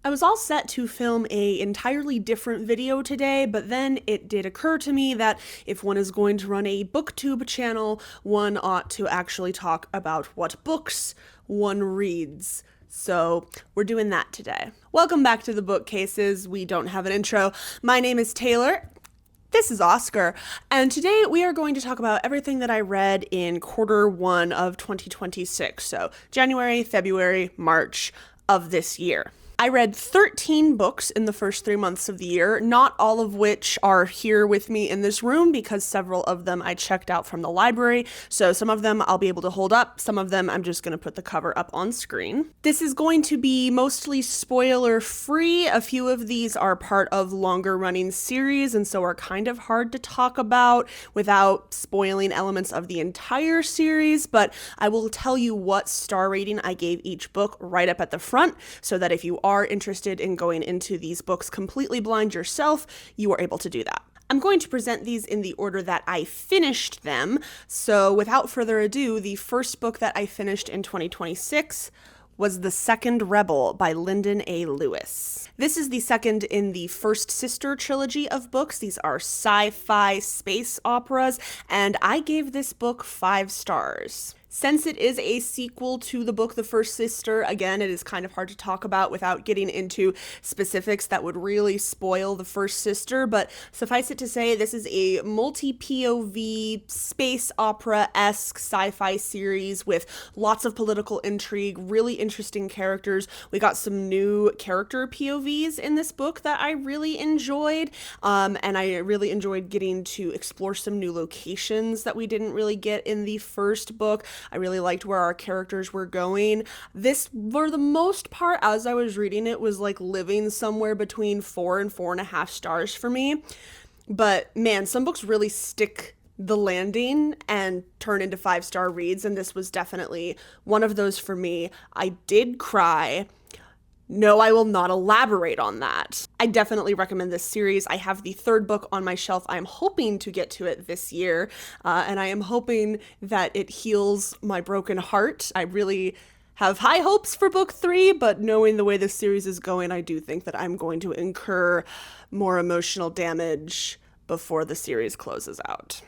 I was all set to film a entirely different video today, but then it did occur to me that if one is going to run a booktube channel, one ought to actually talk about what books one reads. So we're doing that today. Welcome back to the Bookcases. We don't have an intro. My name is Taylor. This is Oscar, and today we are going to talk about everything that I read in Q1 of 2026, so January, February, March of this year. I read 13 books in the first 3 months of the year, not all of which are here with me in this room because several of them I checked out from the library, so some of them I'll be able to hold up, some of them I'm just going to put the cover up on screen. This is going to be mostly spoiler free. A few of these are part of longer running series and so are kind of hard to talk about without spoiling elements of the entire series, but I will tell you what star rating I gave each book right up at the front so that if you are interested in going into these books completely blind yourself, you are able to do that. I'm going to present these in the order that I finished them. So without further ado, the first book that I finished in 2026 was The Second Rebel by Lyndon A. Lewis. This is the second in the First Sister trilogy of books. These are sci-fi space operas, and I gave this book 5 stars. Since it is a sequel to the book The First Sister, again, it is kind of hard to talk about without getting into specifics that would really spoil The First Sister, but suffice it to say, this is a multi-POV space opera-esque sci-fi series with lots of political intrigue, really interesting characters. We got some new character POVs in this book that I really enjoyed, and I really enjoyed getting to explore some new locations that we didn't really get in the first book. I really liked where our characters were going. This, for the most part, as I was reading it, was like living somewhere between 4 and 4.5 stars for me. But man, some books really stick the landing and turn into 5-star reads, and this was definitely one of those for me. I did cry. No, I will not elaborate on that. I definitely recommend this series. I have the 3rd book on my shelf. I'm hoping to get to it this year, and I am hoping that it heals my broken heart. I really have high hopes for book 3, but knowing the way this series is going, I do think that I'm going to incur more emotional damage before the series closes out.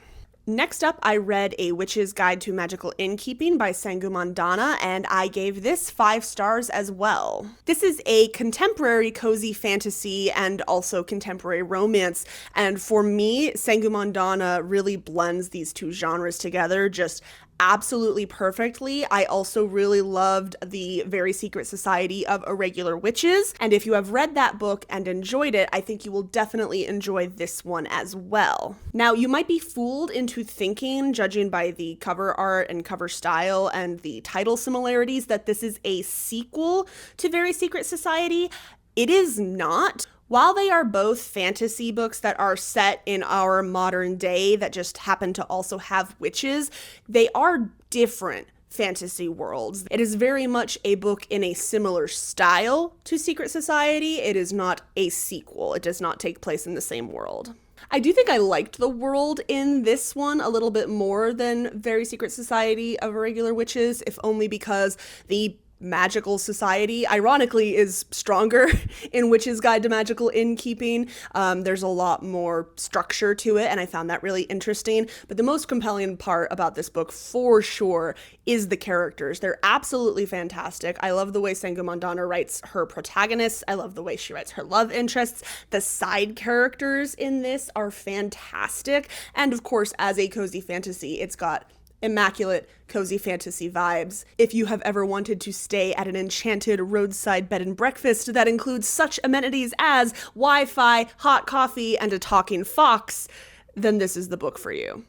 Next up, I read A Witch's Guide to Magical Innkeeping by Sanguman Dana, and I gave this 5 stars as well. This is a contemporary cozy fantasy and also contemporary romance, and for me, Sanguman Dana really blends these two genres together just absolutely perfectly. I also really loved The Very Secret Society of Irregular Witches, and if you have read that book and enjoyed it, I think you will definitely enjoy this one as well. Now, you might be fooled into thinking, judging by the cover art and cover style and the title similarities, that this is a sequel to Very Secret Society. It is not. While they are both fantasy books that are set in our modern day that just happen to also have witches, they are different fantasy worlds. It is very much a book in a similar style to Secret Society. It is not a sequel. It does not take place in the same world. I do think I liked the world in this one a little bit more than Very Secret Society of Irregular Witches, if only because the magical society, ironically, is stronger in Witch's Guide to Magical Innkeeping. There's a lot more structure to it, and I found that really interesting. But the most compelling part about this book, for sure, is the characters. They're absolutely fantastic. I love the way Sanguman Dana writes her protagonists. I love the way she writes her love interests. The side characters in this are fantastic. And of course, as a cozy fantasy, it's got immaculate cozy fantasy vibes. If you have ever wanted to stay at an enchanted roadside bed and breakfast that includes such amenities as Wi-Fi, hot coffee, and a talking fox, then this is the book for you.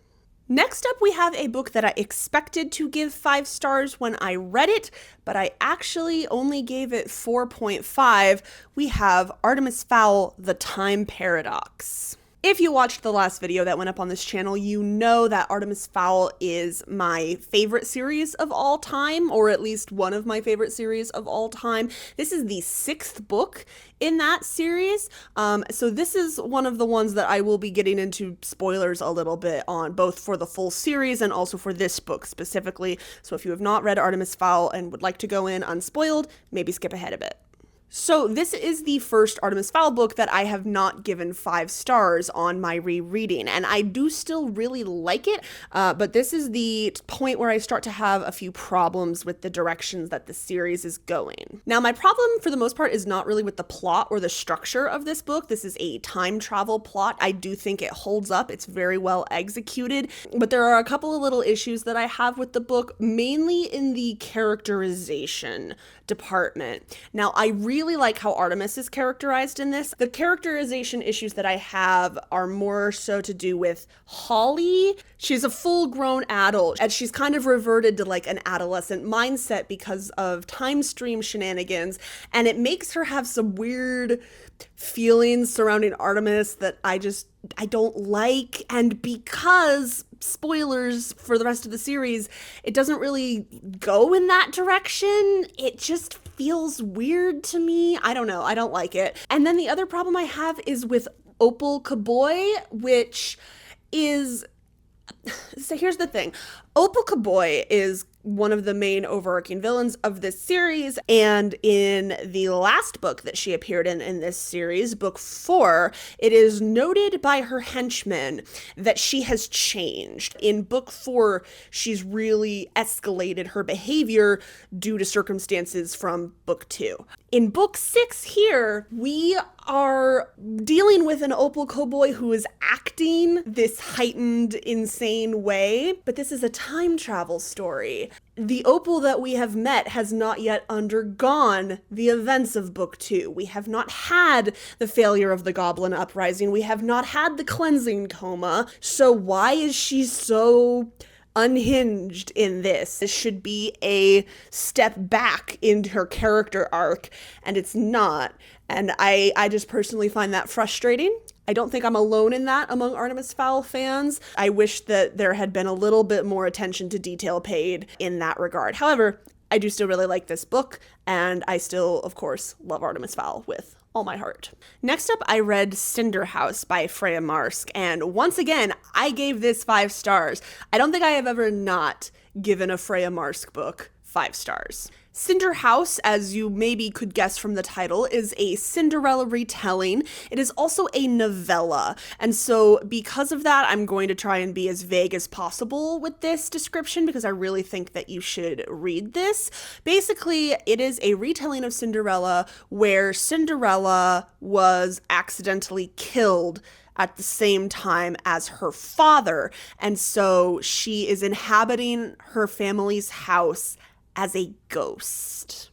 Next up, we have a book that I expected to give 5 stars when I read it, but I actually only gave it 4.5. We have Artemis Fowl, The Time Paradox. If you watched the last video that went up on this channel, you know that Artemis Fowl is my favorite series of all time, or at least one of my favorite series of all time. This is the 6th book in that series, so this is one of the ones that I will be getting into spoilers a little bit on, both for the full series and also for this book specifically. So if you have not read Artemis Fowl and would like to go in unspoiled, maybe skip ahead a bit. So this is the first Artemis Fowl book that I have not given 5 stars on my rereading, and I do still really like it, but this is the point where I start to have a few problems with the directions that the series is going. Now, my problem for the most part is not really with the plot or the structure of this book. This is a time travel plot. I do think it holds up. It's very well executed, but there are a couple of little issues that I have with the book, mainly in the characterization department. Now, I really like how Artemis is characterized in this. The characterization issues that I have are more so to do with Holly. She's a full-grown adult, and she's kind of reverted to like an adolescent mindset because of time stream shenanigans, and it makes her have some weird feelings surrounding Artemis that I don't like. And because, spoilers for the rest of the series, it doesn't really go in that direction, it just feels weird to me. I don't know. I don't like it. And then the other problem I have is with Opal Kaboy, which is... So here's the thing. Opal Kaboy is one of the main overarching villains of this series, and in the last book that she appeared in this series, book 4, it is noted by her henchmen that she has changed. In book 4, she's really escalated her behavior due to circumstances from book 2. In book 6 here, we are dealing with an Opal Kaboy who is acting this heightened, insane way, but this is a time travel story. The Opal that we have met has not yet undergone the events of book 2. We have not had the failure of the Goblin Uprising. We have not had the cleansing coma. So why is she so unhinged in this? This should be a step back into her character arc, and it's not. And I just personally find that frustrating. I don't think I'm alone in that among Artemis Fowl fans. I wish that there had been a little bit more attention to detail paid in that regard. However, I do still really like this book, and I still, of course, love Artemis Fowl with all my heart. Next up, I read Cinder House by Freya Marske, and once again, I gave this 5 stars. I don't think I have ever not given a Freya Marske book 5 stars. Cinder House, as you maybe could guess from the title, is a Cinderella retelling. It is also a novella, and so because of that, I'm going to try and be as vague as possible with this description because I really think that you should read this. Basically, it is a retelling of Cinderella where Cinderella was accidentally killed at the same time as her father, and so she is inhabiting her family's house as a ghost.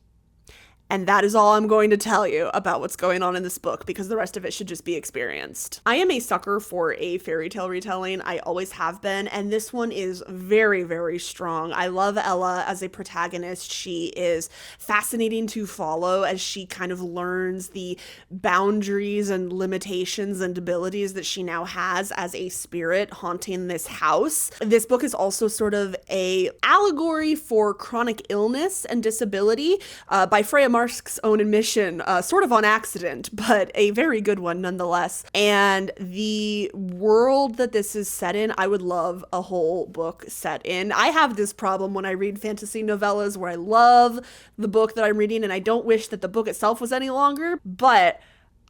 And that is all I'm going to tell you about what's going on in this book, because the rest of it should just be experienced. I am a sucker for a fairy tale retelling. I always have been, and this one is very, very strong. I love Ella as a protagonist. She is fascinating to follow as she kind of learns the boundaries and limitations and abilities that she now has as a spirit haunting this house. This book is also sort of a allegory for chronic illness and disability by Freya Marske's own admission, sort of on accident, but a very good one nonetheless. And the world that this is set in, I would love a whole book set in. I have this problem when I read fantasy novellas where I love the book that I'm reading and I don't wish that the book itself was any longer, but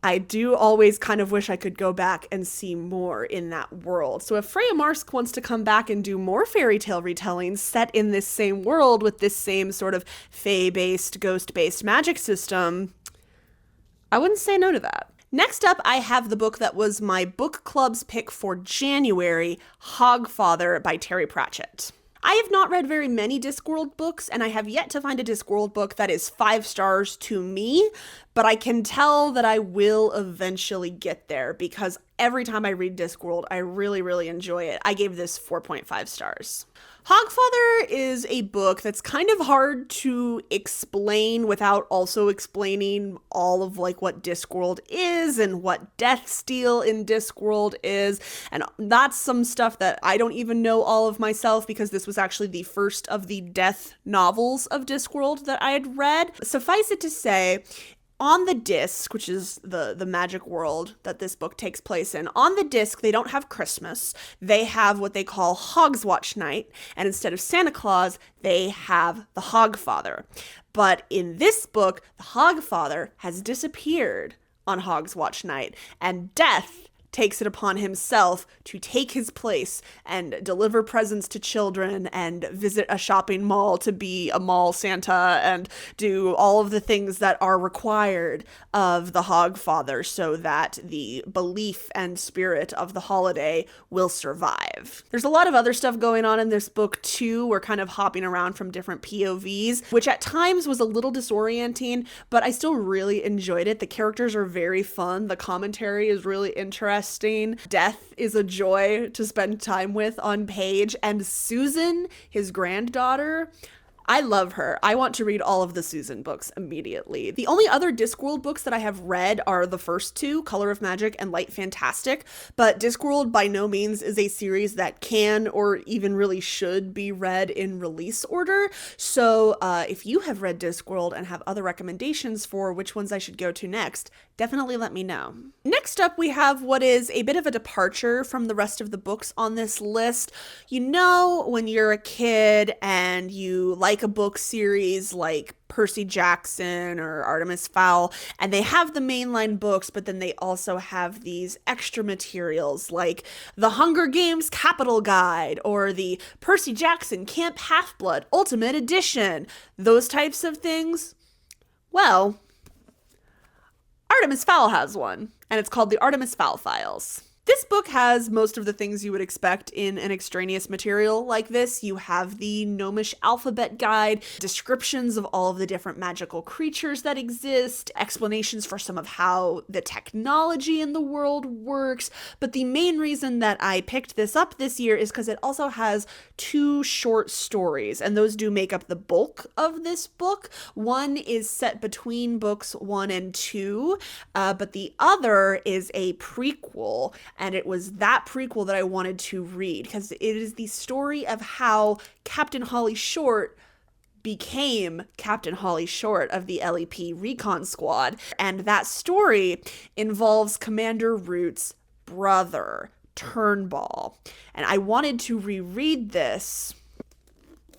I do always kind of wish I could go back and see more in that world. So if Freya Marske wants to come back and do more fairy tale retellings set in this same world with this same sort of fae-based, ghost-based magic system, I wouldn't say no to that. Next up, I have the book that was my book club's pick for January, Hogfather by Terry Pratchett. I have not read very many Discworld books, and I have yet to find a Discworld book that is 5 stars to me, but I can tell that I will eventually get there because every time I read Discworld, I really, really enjoy it. I gave this 4.5 stars. Hogfather is a book that's kind of hard to explain without also explaining all of like what Discworld is and what Deathsteel in Discworld is, and that's some stuff that I don't even know all of myself because this was actually the first of the death novels of Discworld that I had read. Suffice it to say, on the disc, which is the magic world that this book takes place in, on the disc, they don't have Christmas. They have what they call Hogswatch Night, and instead of Santa Claus, they have the Hogfather. But in this book, the Hogfather has disappeared on Hog's Watch night, and Death takes it upon himself to take his place and deliver presents to children and visit a shopping mall to be a mall Santa and do all of the things that are required of the Hogfather so that the belief and spirit of the holiday will survive. There's a lot of other stuff going on in this book too. We're kind of hopping around from different POVs, which at times was a little disorienting, but I still really enjoyed it. The characters are very fun. The commentary is really interesting. Death is a joy to spend time with on page. And Susan, his granddaughter, I love her. I want to read all of the Susan books immediately. The only other Discworld books that I have read are the first two, Color of Magic and Light Fantastic, but Discworld by no means is a series that can or even really should be read in release order. So if you have read Discworld and have other recommendations for which ones I should go to next, definitely let me know. Next up, we have what is a bit of a departure from the rest of the books on this list. You know, when you're a kid and you like a book series like Percy Jackson or Artemis Fowl, and they have the mainline books, but then they also have these extra materials like the Hunger Games Capital Guide or the Percy Jackson Camp Half-Blood Ultimate Edition, those types of things. Well, Artemis Fowl has one, and it's called the Artemis Fowl Files. This book has most of the things you would expect in an extraneous material like this. You have the Gnomish alphabet guide, descriptions of all of the different magical creatures that exist, explanations for some of how the technology in the world works. But the main reason that I picked this up this year is because it also has two short stories, and those do make up the bulk of this book. One is set between books 1 and 2, but the other is a prequel. And it was that prequel that I wanted to read because it is the story of how Captain Holly Short became Captain Holly Short of the LEP Recon Squad. And that story involves Commander Root's brother, Turnball. And I wanted to reread this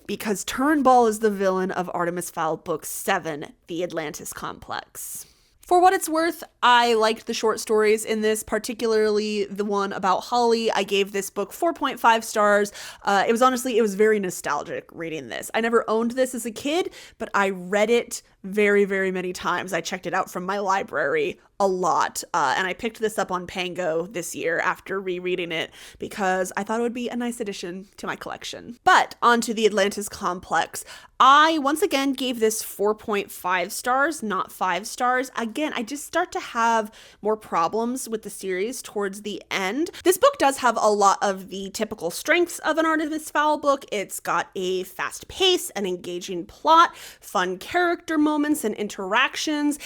because Turnball is the villain of Artemis Fowl Book 7, The Atlantis Complex. For what it's worth, I liked the short stories in this, particularly the one about Holly. I gave this book 4.5 stars. It was very nostalgic reading this. I never owned this as a kid, but I read it very, very many times. I checked it out from my library a lot, and I picked this up on Pango this year after rereading it because I thought it would be a nice addition to my collection. But onto the Atlantis Complex. I once again gave this 4.5 stars, not 5 stars. Again, I just start to have more problems with the series towards the end. This book does have a lot of the typical strengths of an Artemis Fowl book. It's got a fast pace, an engaging plot, fun character moments and interactions,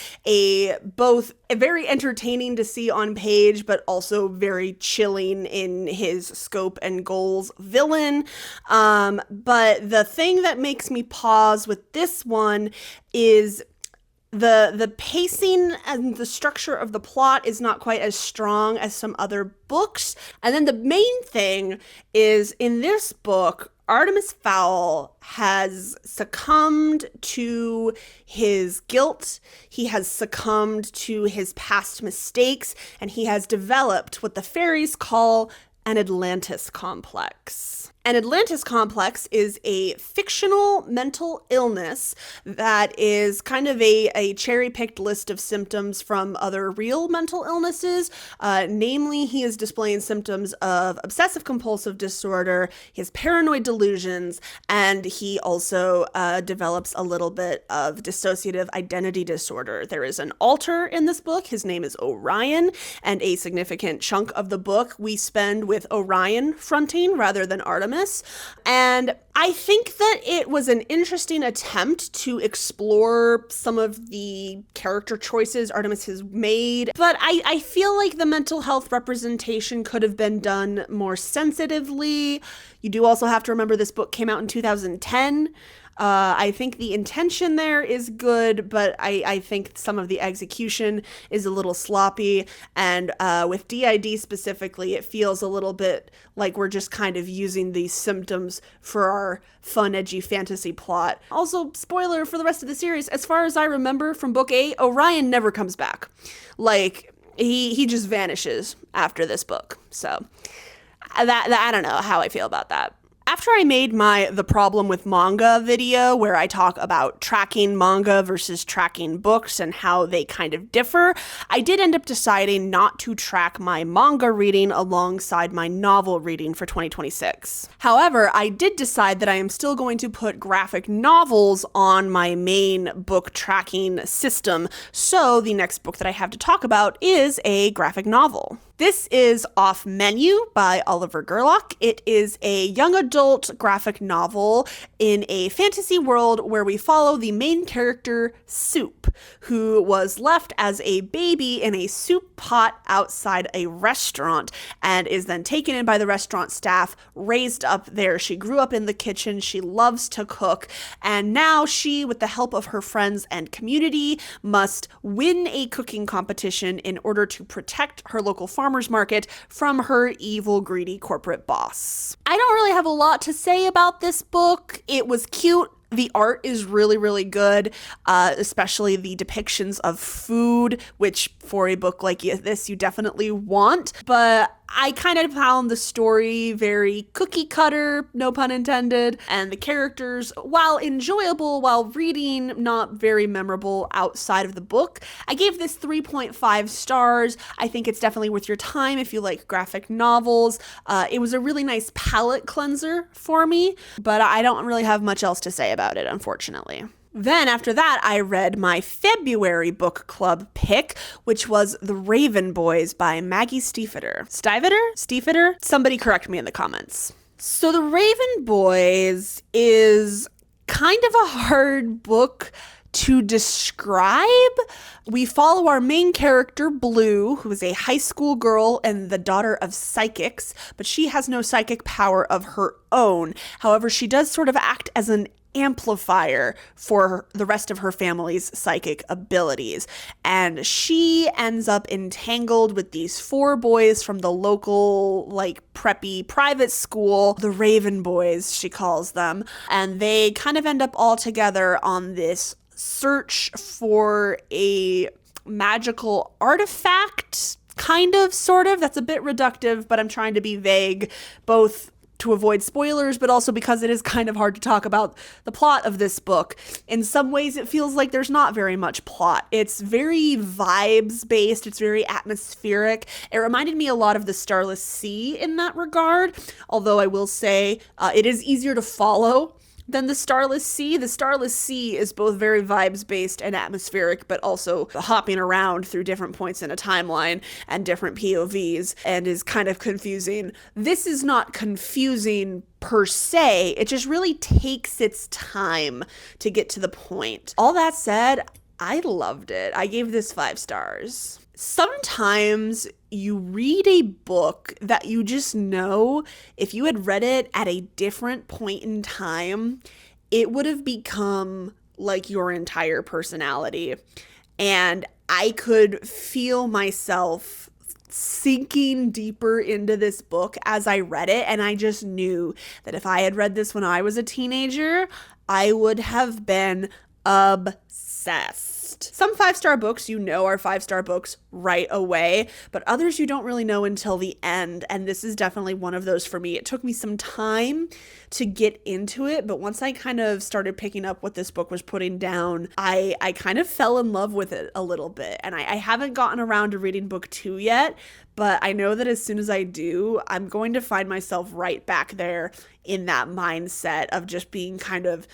both very entertaining to see on page, but also very chilling in his scope and goals villain. But the thing that makes me pause with this one is the pacing and the structure of the plot is not quite as strong as some other books. And then the main thing is in this book, Artemis Fowl has succumbed to his guilt, he has succumbed to his past mistakes, and he has developed what the fairies call an Atlantis complex. An Atlantis complex is a fictional mental illness that is kind of a cherry-picked list of symptoms from other real mental illnesses. Namely, he is displaying symptoms of obsessive-compulsive disorder, his paranoid delusions, and he also develops a little bit of dissociative identity disorder. There is an alter in this book. His name is Orion, and a significant chunk of the book we spend with Orion fronting rather than Artemis. And I think that it was an interesting attempt to explore some of the character choices Artemis has made, but I feel like the mental health representation could have been done more sensitively. You do also have to remember this book came out in 2010. I think the intention there is good, but I think some of the execution is a little sloppy. And with DID specifically, it feels a little bit like we're just kind of using these symptoms for our fun, edgy fantasy plot. Also, spoiler for the rest of the series, as far as I remember from book 8, Orion never comes back. Like, he just vanishes after this book. So that I don't know how I feel about that. After I made my The Problem with Manga video, where I talk about tracking manga versus tracking books and how they kind of differ, I did end up deciding not to track my manga reading alongside my novel reading for 2026. However, I did decide that I am still going to put graphic novels on my main book tracking system, so the next book that I have to talk about is a graphic novel. This is Off Menu by Oliver Gerlach. It is a young adult graphic novel in a fantasy world where we follow the main character, Soup, who was left as a baby in a soup pot outside a restaurant and is then taken in by the restaurant staff, raised up there. She grew up in the kitchen. She loves to cook. And now she, with the help of her friends and community, must win a cooking competition in order to protect her local farmers market from her evil, greedy corporate boss. I don't really have a lot to say about this book. It was cute. The art is really, really good, especially the depictions of food, which for a book like this, you definitely want. But I kind of found the story very cookie cutter, no pun intended, and the characters, while enjoyable while reading, not very memorable outside of the book. I gave this 3.5 stars. I think it's definitely worth your time if you like graphic novels. It was a really nice palate cleanser for me, but I don't really have much else to say about it, unfortunately. Then after that, I read my February book club pick, which was The Raven Boys by Maggie Stiefvater. Stiefvater? Somebody correct me in the comments. So The Raven Boys is kind of a hard book to describe. We follow our main character, Blue, who is a high school girl and the daughter of psychics, but she has no psychic power of her own. However, she does sort of act as an amplifier for the rest of her family's psychic abilities. And she ends up entangled with these 4 boys from the local, preppy private school, the Raven Boys, she calls them. And they kind of end up all together on this search for a magical artifact, kind of, sort of. That's a bit reductive, but I'm trying to be vague, both to avoid spoilers, but also because it is kind of hard to talk about the plot of this book. In some ways, it feels like there's not very much plot. It's very vibes-based. It's very atmospheric. It reminded me a lot of The Starless Sea in that regard, although I will say it is easier to follow than The Starless Sea. The Starless Sea is both very vibes-based and atmospheric, but also hopping around through different points in a timeline and different POVs, and is kind of confusing. This is not confusing per se. It just really takes its time to get to the point. All that said, I loved it. I gave this 5 stars. Sometimes you read a book that you just know if you had read it at a different point in time, it would have become like your entire personality. And I could feel myself sinking deeper into this book as I read it. And I just knew that if I had read this when I was a teenager, I would have been obsessed. Some 5-star books you know are 5-star books right away, but others you don't really know until the end, and this is definitely one of those for me. It took me some time to get into it, but once I kind of started picking up what this book was putting down, I kind of fell in love with it a little bit, and I haven't gotten around to reading book 2 yet, but I know that as soon as I do, I'm going to find myself right back there in that mindset of just being kind of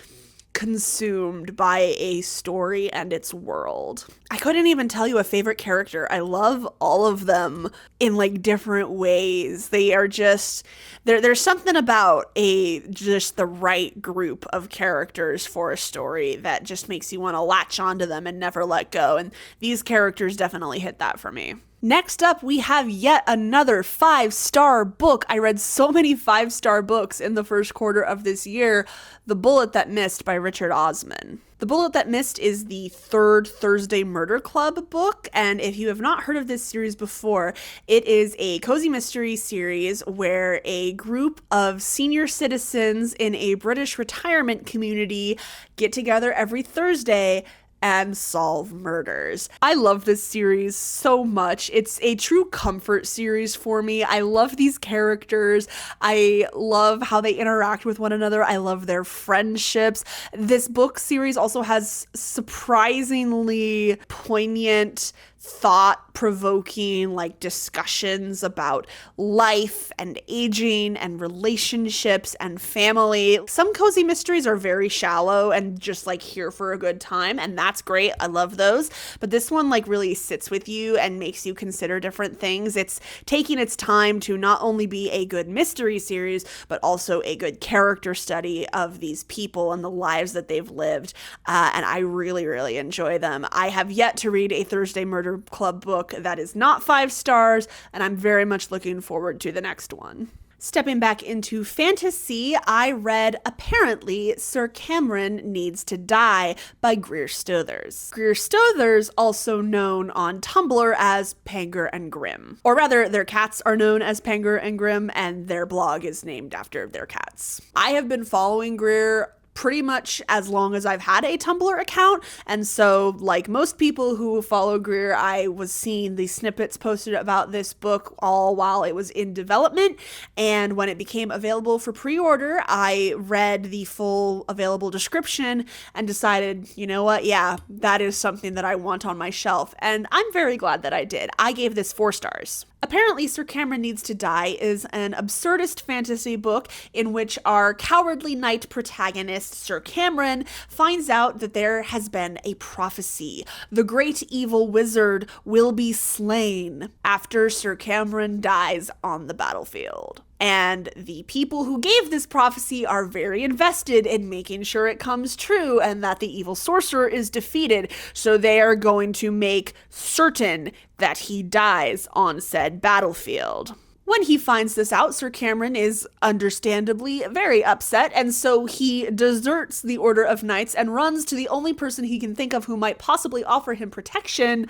consumed by a story and its world. I couldn't even tell you a favorite character. I love all of them in different ways. They are just there's something about just the right group of characters for a story that just makes you want to latch onto them and never let go. And these characters definitely hit that for me. Next up, we have yet another 5-star book. I read so many 5-star books in the first quarter of this year. The Bullet That Missed by Richard Osman. The Bullet That Missed is the third Thursday Murder Club book, and if you have not heard of this series before, it is a cozy mystery series where a group of senior citizens in a British retirement community get together every Thursday and solve murders. I love this series so much. It's a true comfort series for me. I love these characters. I love how they interact with one another. I love their friendships. This book series also has surprisingly poignant, thought-provoking discussions about life and aging and relationships and family. Some cozy mysteries are very shallow and just here for a good time, and that's great. I love those. But this one really sits with you and makes you consider different things. It's taking its time to not only be a good mystery series, but also a good character study of these people and the lives that they've lived. And I really, really enjoy them. I have yet to read a Thursday Murder Club book that is not 5 stars, and I'm very much looking forward to the next one. Stepping back into fantasy, I read Apparently Sir Cameron Needs to Die by Greer Stothers. Greer Stothers, also known on Tumblr as Panger and Grimm. Or rather, their cats are known as Panger and Grimm, and their blog is named after their cats. I have been following Greer pretty much as long as I've had a Tumblr account, and so like most people who follow Greer, I was seeing the snippets posted about this book all while it was in development, and when it became available for pre-order, I read the full available description and decided, you know what, yeah, that is something that I want on my shelf, and I'm very glad that I did. I gave this 4 stars. Apparently, Sir Cameron Needs to Die is an absurdist fantasy book in which our cowardly knight protagonist, Sir Cameron, finds out that there has been a prophecy. The great evil wizard will be slain after Sir Cameron dies on the battlefield. And the people who gave this prophecy are very invested in making sure it comes true and that the evil sorcerer is defeated, so they are going to make certain that he dies on said battlefield. When he finds this out, Sir Cameron is understandably very upset, and so he deserts the Order of Knights and runs to the only person he can think of who might possibly offer him protection,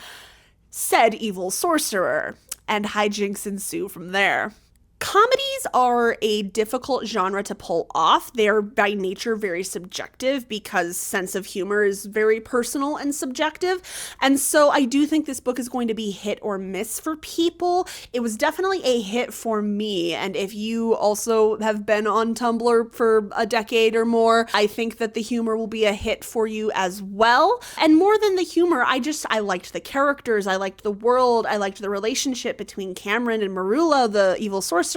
said evil sorcerer, and hijinks ensue from there. Comedies are a difficult genre to pull off. They're by nature very subjective because sense of humor is very personal and subjective. And so I do think this book is going to be hit or miss for people. It was definitely a hit for me. And if you also have been on Tumblr for a decade or more, I think that the humor will be a hit for you as well. And more than the humor, I liked the characters. I liked the world. I liked the relationship between Cameron and Marula, the evil sorcerer.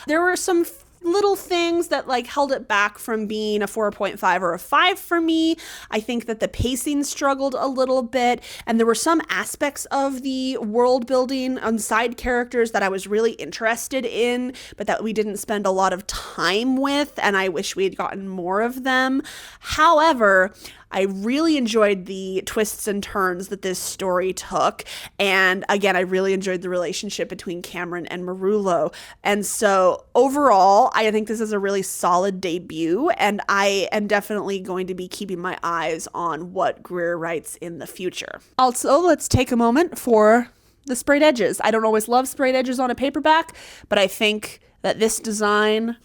There were some little things that held it back from being a 4.5 or a 5 for me. I think that the pacing struggled a little bit, and there were some aspects of the world building on side characters that I was really interested in, but that we didn't spend a lot of time with, and I wish we had gotten more of them. However, I really enjoyed the twists and turns that this story took. And again, I really enjoyed the relationship between Cameron and Marullo. And so overall, I think this is a really solid debut. And I am definitely going to be keeping my eyes on what Greer writes in the future. Also, let's take a moment for the sprayed edges. I don't always love sprayed edges on a paperback, but I think that this design,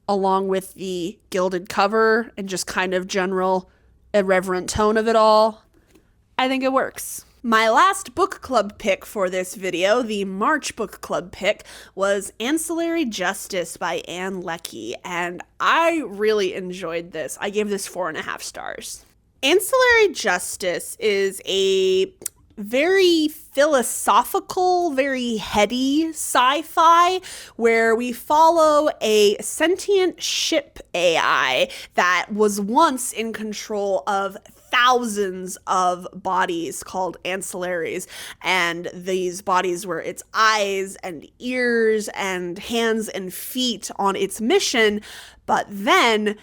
along with the gilded cover and just kind of general irreverent tone of it all, I think it works. My last book club pick for this video, the March book club pick, was Ancillary Justice by Ann Leckie, and I really enjoyed this. I gave this 4.5 stars. Ancillary Justice is a very philosophical, very heady sci-fi where we follow a sentient ship AI that was once in control of thousands of bodies called ancillaries, and these bodies were its eyes and ears and hands and feet on its mission. But then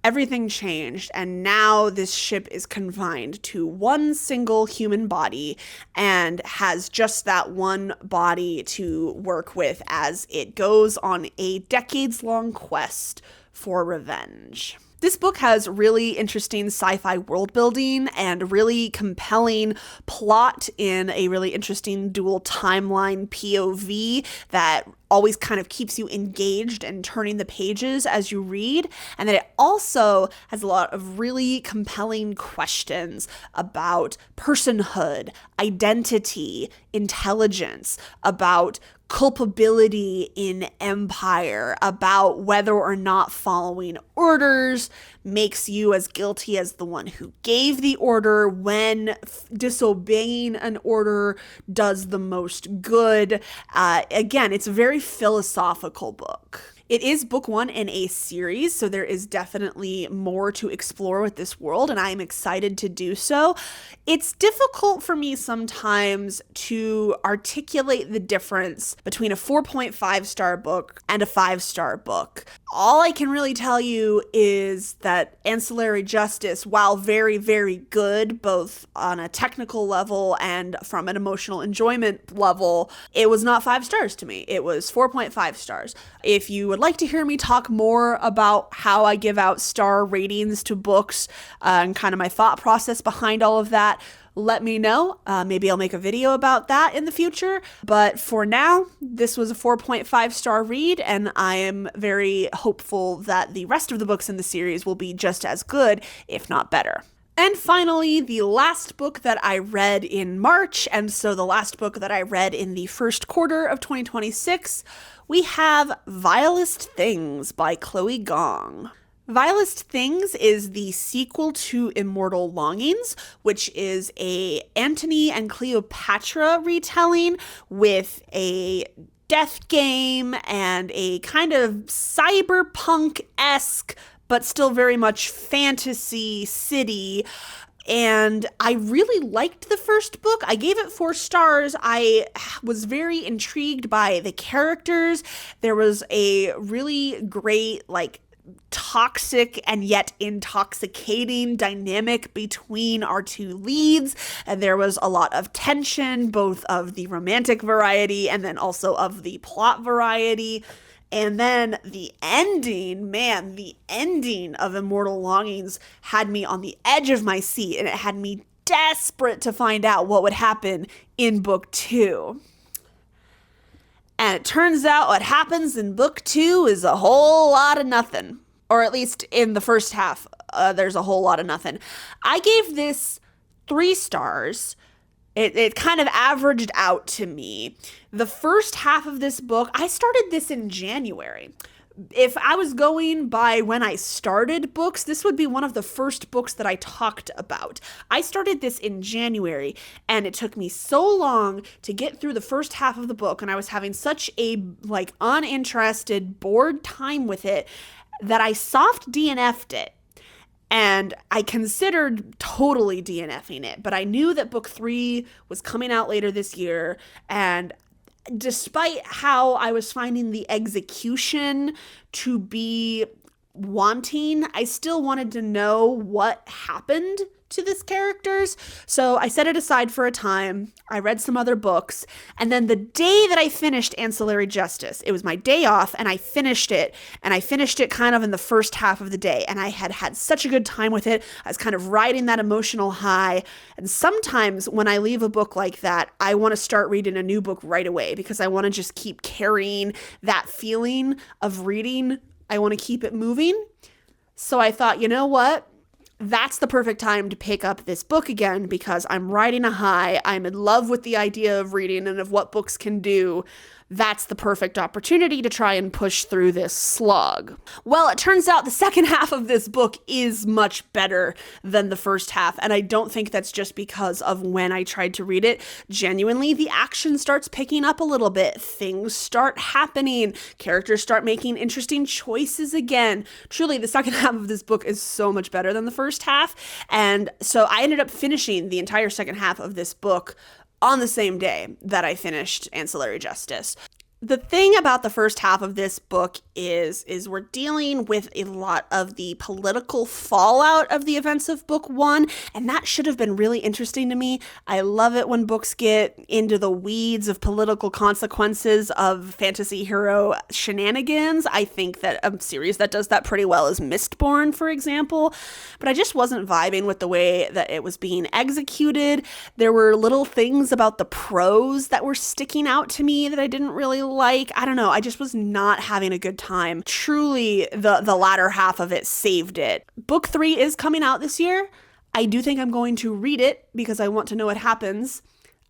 everything changed, and now this ship is confined to one single human body and has just that one body to work with as it goes on a decades-long quest for revenge. This book has really interesting sci-fi world building and really compelling plot in a really interesting dual timeline POV that always kind of keeps you engaged and turning the pages as you read. And then it also has a lot of really compelling questions about personhood, identity, intelligence, about culpability in empire, about whether or not following orders makes you as guilty as the one who gave the order, when disobeying an order does the most good. Again, it's a very philosophical book. It is book one in a series, so there is definitely more to explore with this world, and I am excited to do so. It's difficult for me sometimes to articulate the difference between a 4.5-star book and a 5-star book. All I can really tell you is that Ancillary Justice, while very, very good, both on a technical level and from an emotional enjoyment level, it was not 5 stars to me. It was 4.5 stars. If you would like to hear me talk more about how I give out star ratings to books and kind of my thought process behind all of that, let me know. Maybe I'll make a video about that in the future. But for now, this was a 4.5-star read, and I am very hopeful that the rest of the books in the series will be just as good, if not better. And finally, the last book that I read in March, and so the last book that I read in the first quarter of 2026, we have Vilest Things by Chloe Gong. Vilest Things is the sequel to Immortal Longings, which is a Antony and Cleopatra retelling with a death game and a kind of cyberpunk-esque but still very much fantasy city. And I really liked the first book. I gave it 4 stars. I was very intrigued by the characters. There was a really great, toxic and yet intoxicating dynamic between our two leads, and there was a lot of tension, both of the romantic variety and then also of the plot variety. And then the ending, man, the ending of Immortal Longings had me on the edge of my seat, and it had me desperate to find out what would happen in book 2. And it turns out what happens in book 2 is a whole lot of nothing. Or at least in the first half, there's a whole lot of nothing. I gave this 3 stars. It kind of averaged out to me. The first half of this book, I started this in January. If I was going by when I started books, this would be one of the first books that I talked about. I started this in January, and it took me so long to get through the first half of the book, and I was having such a uninterested, bored time with it that I soft DNF'd it. And I considered totally DNFing it, but I knew that book 3 was coming out later this year, and despite how I was finding the execution to be wanting, I still wanted to know what happened to these characters. So I set it aside for a time. I read some other books, and then the day that I finished Ancillary Justice, it was my day off, and I finished it, kind of in the first half of the day, and I had such a good time with it. I was kind of riding that emotional high, and sometimes when I leave a book like that, I want to start reading a new book right away because I want to just keep carrying that feeling of reading. I want to keep it moving. So I thought, you know what? That's the perfect time to pick up this book again because I'm riding a high. I'm in love with the idea of reading and of what books can do. That's the perfect opportunity to try and push through this slog. Well, it turns out the second half of this book is much better than the first half, and I don't think that's just because of when I tried to read it. Genuinely, the action starts picking up a little bit. Things start happening. Characters start making interesting choices again. Truly, the second half of this book is so much better than the first half, and so I ended up finishing the entire second half of this book on the same day that I finished Ancillary Justice. The thing about the first half of this book is we're dealing with a lot of the political fallout of the events of book 1, and that should have been really interesting to me. I love it when books get into the weeds of political consequences of fantasy hero shenanigans. I think that a series that does that pretty well is Mistborn, for example, but I just wasn't vibing with the way that it was being executed. There were little things about the prose that were sticking out to me that I didn't really like. I don't know, I just was not having a good time. Truly, the latter half of it saved it. Book 3 is coming out this year. I do think I'm going to read it because I want to know what happens.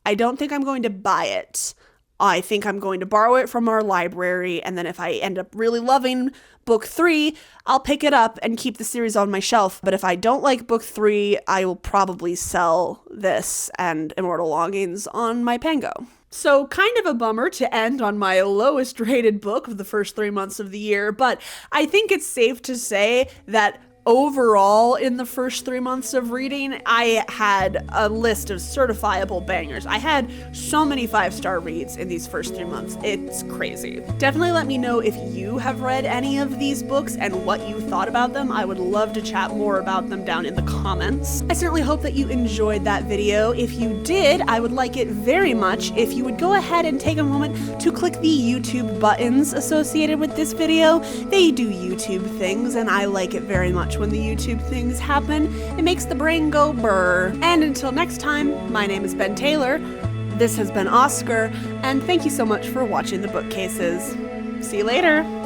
I don't think I'm going to buy it. I think I'm going to borrow it from our library, and then if I end up really loving book 3, I'll pick it up and keep the series on my shelf. But if I don't like book 3, I will probably sell this and Immortal Longings on my Pango. So kind of a bummer to end on my lowest rated book of the first 3 months of the year, but I think it's safe to say that overall, in the first 3 months of reading, I had a list of certifiable bangers. I had so many 5-star reads in these first 3 months. It's crazy. Definitely let me know if you have read any of these books and what you thought about them. I would love to chat more about them down in the comments. I certainly hope that you enjoyed that video. If you did, I would like it very much if you would go ahead and take a moment to click the YouTube buttons associated with this video. They do YouTube things, and I like it very much when the YouTube things happen. It makes the brain go brr. And until next time, my name is Ben Taylor, this has been Oscar, and thank you so much for watching the bookcases. See you later!